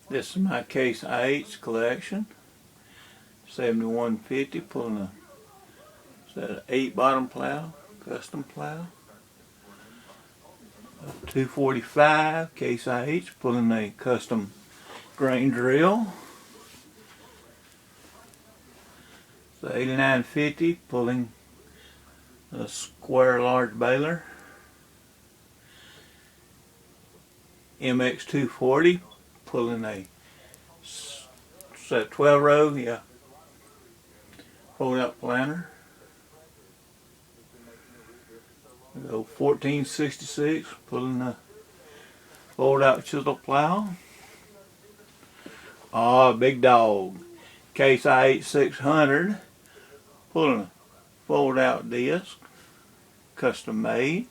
This is my Case IH collection. 7150, pulling a 8 bottom plow, custom plow. 245 Case IH, pulling a custom grain drill. 8950, pulling a square large baler. MX 240, pulling a 12 row, fold out planter. 1466, pulling a fold out chisel plow. Big dog, Case IH 600, pulling a fold out disc, custom made.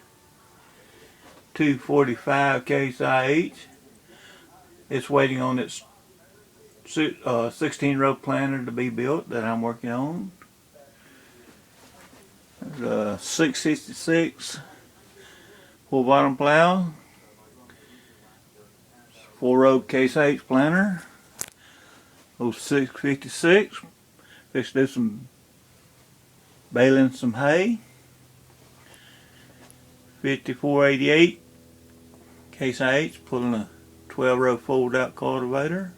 245 Case IH. It's waiting on its 16 row planter to be built that I'm working on. There's a 666 full bottom plow, 4 row Case IH planter. 656, fixed to do some baling some hay. 5488 Case IH, pulling a 12 row fold out cultivator.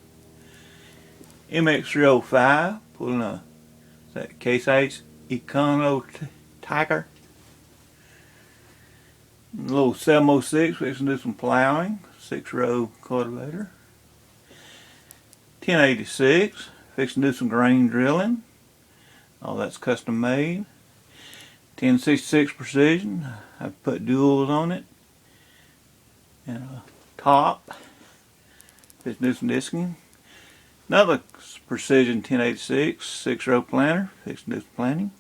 MX 305, pulling a Case IH Econo Tiger. A little 706, fixing to do some plowing, 6 row cultivator. 1086, fixing to do some grain drilling. All that's custom made. 1066 Precision, I've put duals on it. And a top, fixing to do some disking. Another Precision 1086, 6 row planter, fixing to do some planting.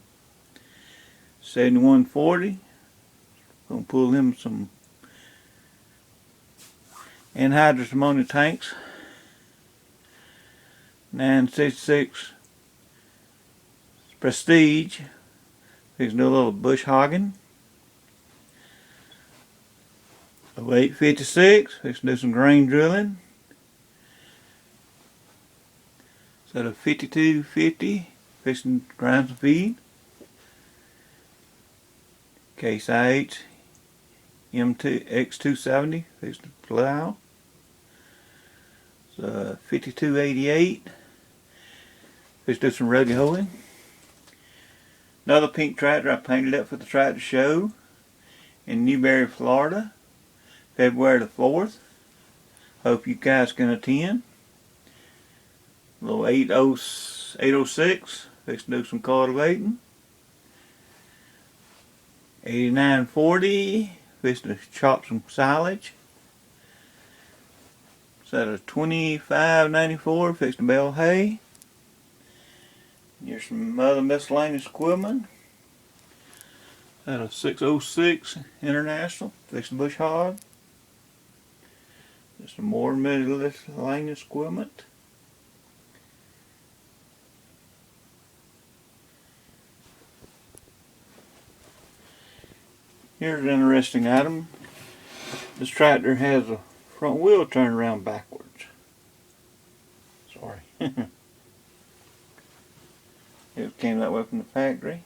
7140, gonna pull them some anhydrous ammonia tanks. 966 Prestige, fixing to do a little bush hogging. 856, fixing to do some grain drilling. Set of 5250, fixing to grind some feed. Case IH X270, fixing to plow. 5288, fixing to do some ruggy hoeing. Another pink tractor I painted up for the tractor show in Newberry, Florida, February the 4th. Hope you guys can attend. A little 806, fixing to do some cultivating. 8940, fixing to chop some silage. Set of 2594, fixing to bale hay. Here's some other miscellaneous equipment. Set of 606 International, fixing to bush hog. Just some more miscellaneous equipment. Here's an interesting item. This tractor has a front wheel turned around backwards. Sorry. It came that way from the factory.